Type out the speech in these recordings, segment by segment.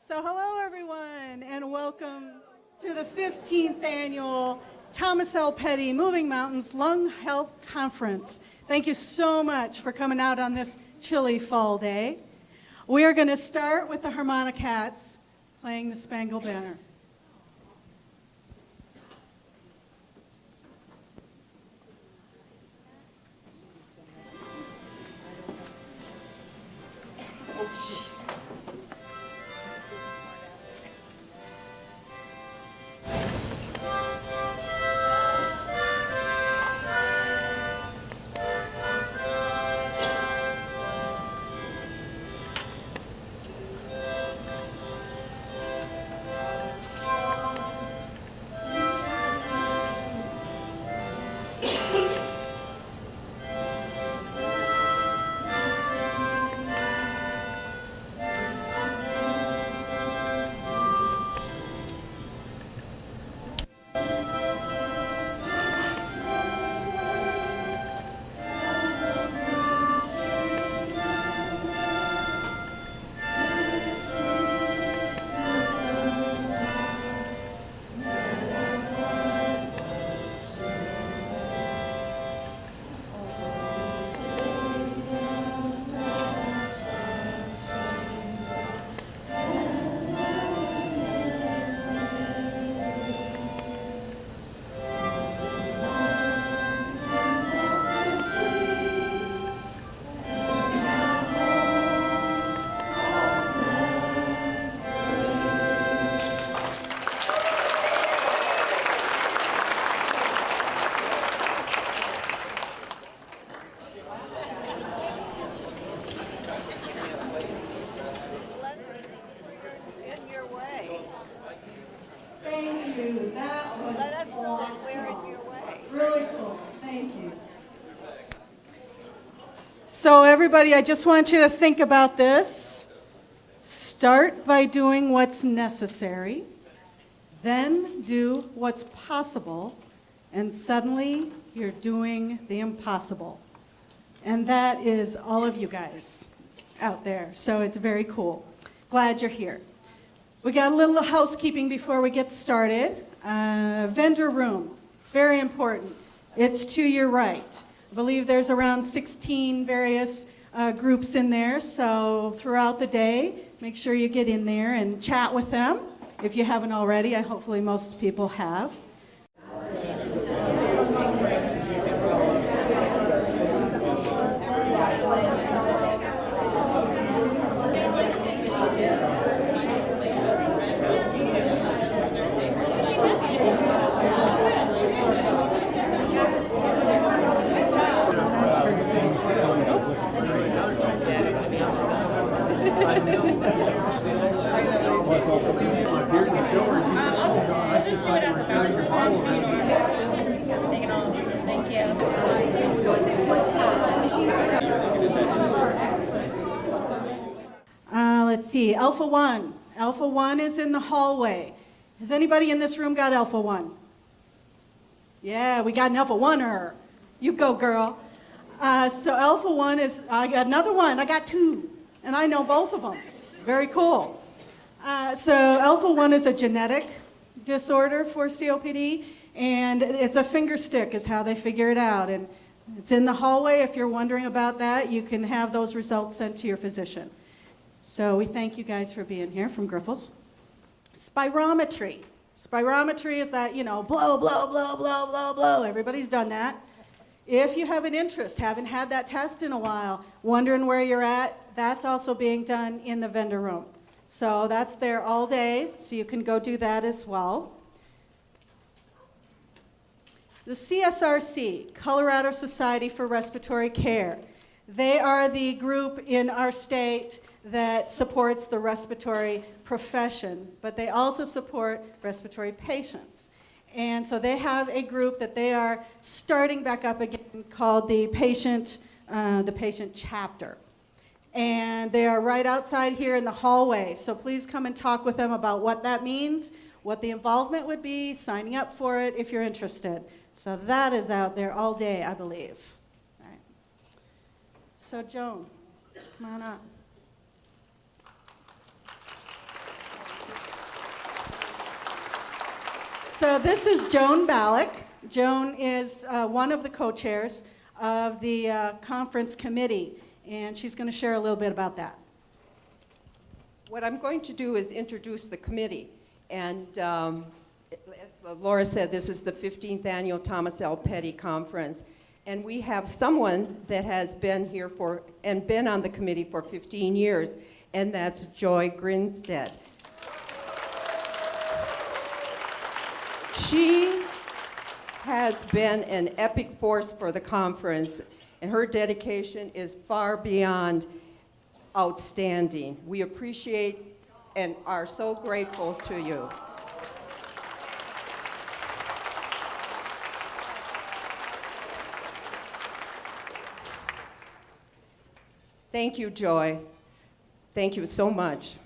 So hello everyone and welcome to the 15th annual Thomas L. Petty Moving Mountains Lung Health Conference. Thank you so much for coming out on this chilly fall day. We are going to start with the Harmonicats playing the Spangled Banner. Oh, jeez. Thank you. That was awesome. Really cool. Thank you. So everybody, I just want you to think about this. Start by doing what's necessary, then do what's possible, and suddenly you're doing the impossible. And that is all of you guys out there. So it's very cool. Glad you're here. We got a little housekeeping before we get started. Vendor room, very important. It's to your right. I believe there's around 16 various groups in there, so throughout the day, make sure you get in there and chat with them. If you haven't already, hopefully most people have. Let's see, Alpha 1. Alpha 1 is in the hallway. Has anybody in this room got Alpha 1? Yeah, we got an Alpha 1-er. You go, girl. So Alpha 1 is, I got another one. I got two, and I know both of them. Very cool. So Alpha 1 is a genetic disorder for COPD, and it's a finger stick is how they figure it out. And it's in the hallway. If you're wondering about that, you can have those results sent to your physician. So we thank you guys for being here from Grifols. Spirometry. Spirometry is that, blow, blow, blow, blow, blow, blow. Everybody's done that. If you have an interest, haven't had that test in a while, wondering where you're at, that's also being done in the vendor room. So that's there all day, so you can go do that as well. The CSRC, Colorado Society for Respiratory Care. They are the group in our state that supports the respiratory profession, but they also support respiratory patients. And so they have a group that they are starting back up again called the patient chapter. And they are right outside here in the hallway. So please come and talk with them about what that means, what the involvement would be, signing up for it if you're interested. So that is out there all day, I believe. All right. So Joan, come on up. So this is Joan Ballack. Joan is one of the co-chairs of the conference committee, and she's going to share a little bit about that. What I'm going to do is introduce the committee. And as Laura said, this is the 15th annual Thomas L. Petty Conference. And we have someone that has been here and been on the committee for 15 years, and that's Joy Grinstead. She has been an epic force for the conference, and her dedication is far beyond outstanding. We appreciate and are so grateful to you. Thank you, Joy. Thank you so much.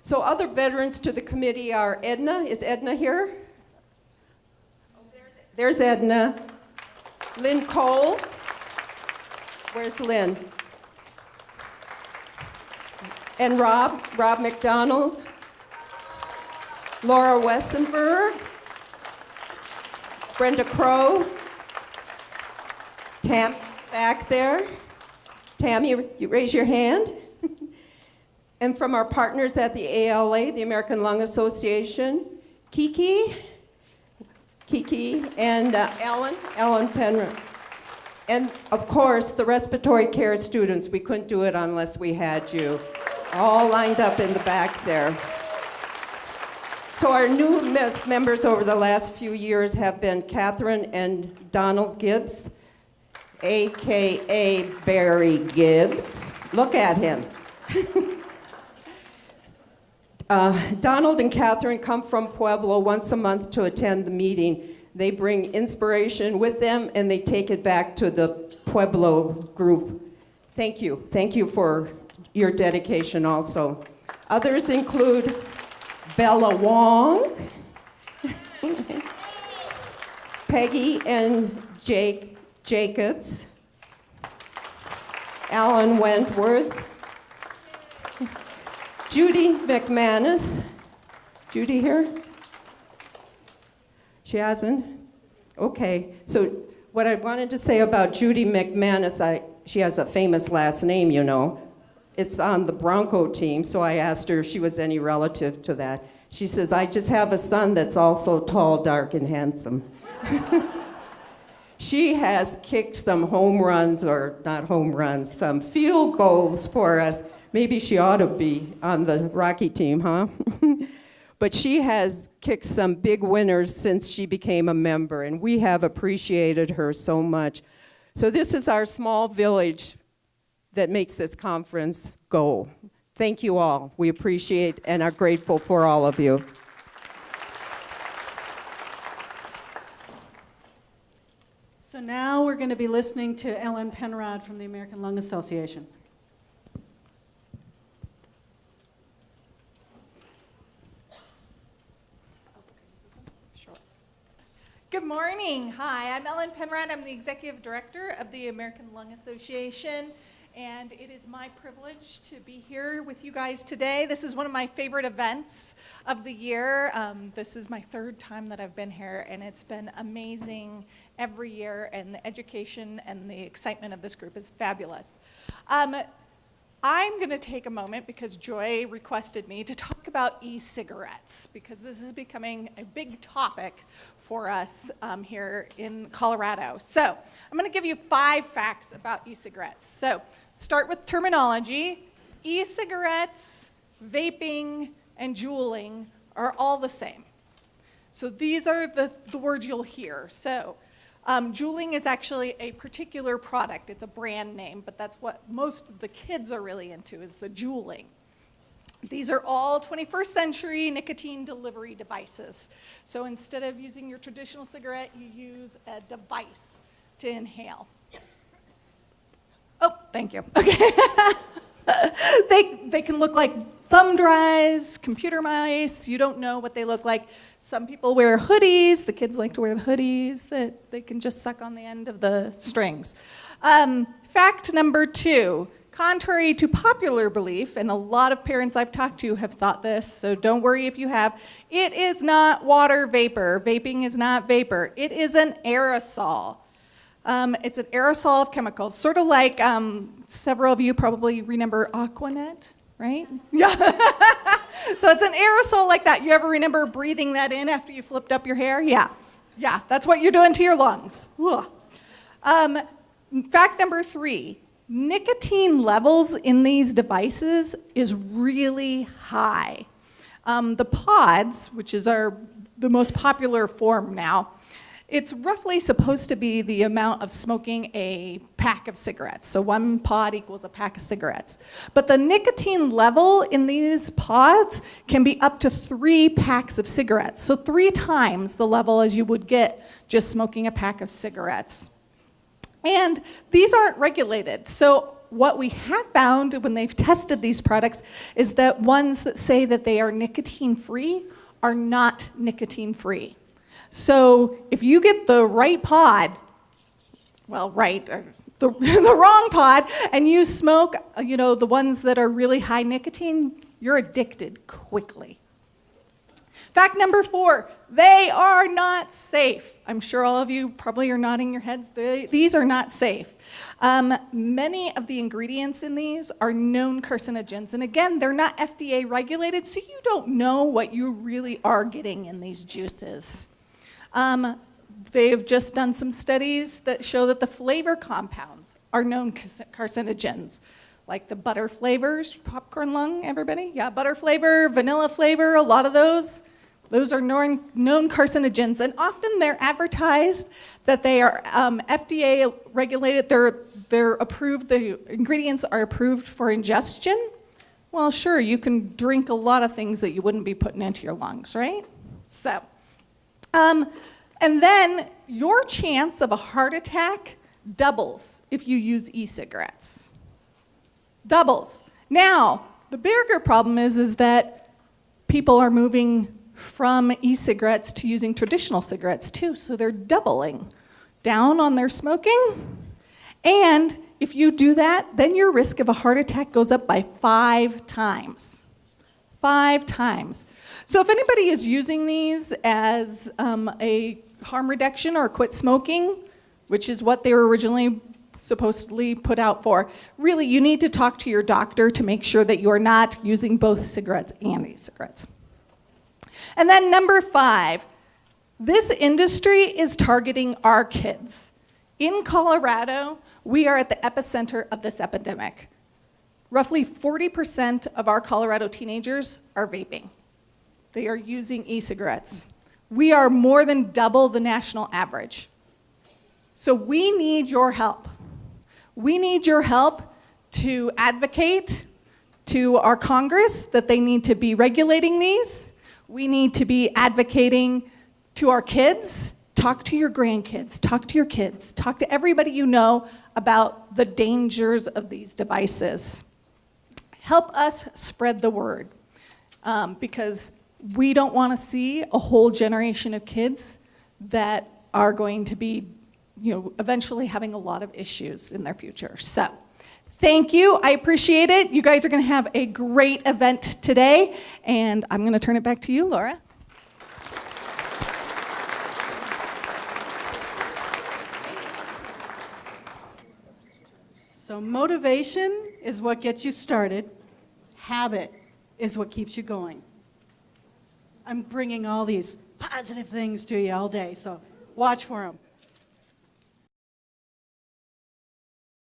So other veterans to the committee are Edna. Is Edna here? There's Edna. Lynn Cole. Where's Lynn? And Rob McDonald. Laura Westenberg. Brenda Crow. Tam back there. Tam, you raise your hand. And from our partners at the ALA, the American Lung Association, Kiki, and Ellen Penrod. And of course, the respiratory care students. We couldn't do it unless we had you all lined up in the back there. So our new members over the last few years have been Catherine and Donald Gibbs, AKA Barry Gibbs. Look at him. Donald and Catherine come from Pueblo once a month to attend the meeting. They bring inspiration with them and they take it back to the Pueblo group. Thank you. Thank you for your dedication also. Others include Bella Wong, Peggy and Jake Jacobs, Alan Wentworth, Judy McManus. Judy here? She hasn't? Okay, so what I wanted to say about Judy McManus, she has a famous last name, you know. It's on the Bronco team, so I asked her if she was any relative to that. She says, I just have a son that's also tall, dark, and handsome. She has kicked some home runs, or not home runs, some field goals for us. Maybe she ought to be on the Rocky team, huh? But she has kicked some big winners since she became a member, and we have appreciated her so much. So this is our small village that makes this conference go. Thank you all. We appreciate and are grateful for all of you. So now we're going to be listening to Ellen Penrod from the American Lung Association. Good morning. Hi, I'm Ellen Penrod. I'm the Executive Director of the American Lung Association, and it is my privilege to be here with you guys today. This is one of my favorite events of the year. This is my third time that I've been here, and it's been amazing every year, and the education and the excitement of this group is fabulous. I'm going to take a moment, because Joy requested me, to talk about e-cigarettes, because this is becoming a big topic for us here in Colorado. So I'm going to give you 5 facts about e-cigarettes. So start with terminology. E-cigarettes, vaping, and juuling are all the same. So these are the words you'll hear. So juuling is actually a particular product. It's a brand name, but that's what most of the kids are really into, is the juuling. These are all 21st century nicotine delivery devices. So instead of using your traditional cigarette, you use a device to inhale. Oh, thank you. Okay. They can look like thumb drives, computer mice. You don't know what they look like. Some people wear hoodies. The kids like to wear the hoodies that they can just suck on the end of the strings. Fact number 2, Contrary to popular belief, and a lot of parents I've talked to have thought this, so don't worry if you have, it is not water vapor. Vaping is not vapor. It is an aerosol. It's an aerosol of chemicals, sort of like several of you probably remember Aquanet, right? Yeah. So it's an aerosol like that. You ever remember breathing that in after you flipped up your hair? Yeah. Yeah, that's what you're doing to your lungs. Fact number 3. Nicotine levels in these devices is really high. The pods, which is the most popular form now, it's roughly supposed to be the amount of smoking a pack of cigarettes. So 1 pod equals a pack of cigarettes. But the nicotine level in these pods can be up to 3 packs of cigarettes. So 3 times the level as you would get just smoking a pack of cigarettes. And these aren't regulated. So what we have found when they've tested these products is that ones that say that they are nicotine-free are not nicotine-free. So if you get the right pod, well, right, or the wrong pod, and you smoke, the ones that are really high nicotine, you're addicted quickly. Fact number 4, they are not safe. I'm sure all of you probably are nodding your heads. These are not safe. Many of the ingredients in these are known carcinogens. And again, they're not FDA regulated, so you don't know what you really are getting in these juices. They've just done some studies that show that the flavor compounds are known carcinogens, like the butter flavors, popcorn lung, everybody? Yeah, butter flavor, vanilla flavor, a lot of those. Those are known carcinogens, and often they're advertised that they are FDA regulated. They're approved. The ingredients are approved for ingestion. Well, sure, you can drink a lot of things that you wouldn't be putting into your lungs, right? So, and then your chance of a heart attack doubles if you use e-cigarettes. Doubles. Now, the bigger problem is that people are moving from e-cigarettes to using traditional cigarettes too, so they're doubling down on their smoking. And if you do that, then your risk of a heart attack goes up by 5 times. 5 times. So if anybody is using these as a harm reduction or quit smoking, which is what they were originally supposedly put out for, really you need to talk to your doctor to make sure that you are not using both cigarettes and e-cigarettes. And then number 5, this industry is targeting our kids. In Colorado, we are at the epicenter of this epidemic. Roughly 40% of our Colorado teenagers are vaping. They are using e-cigarettes. We are more than double the national average. So we need your help. We need your help to advocate to our Congress that they need to be regulating these. We need to be advocating to our kids. Talk to your grandkids, talk to your kids, talk to everybody you know about the dangers of these devices. Help us spread the word, because we don't want to see a whole generation of kids that are going to be, eventually having a lot of issues in their future. So, thank you. I appreciate it. You guys are going to have a great event today, and I'm going to turn it back to you, Laura. So motivation is what gets you started. Habit is what keeps you going. I'm bringing all these positive things to you all day, so watch for them.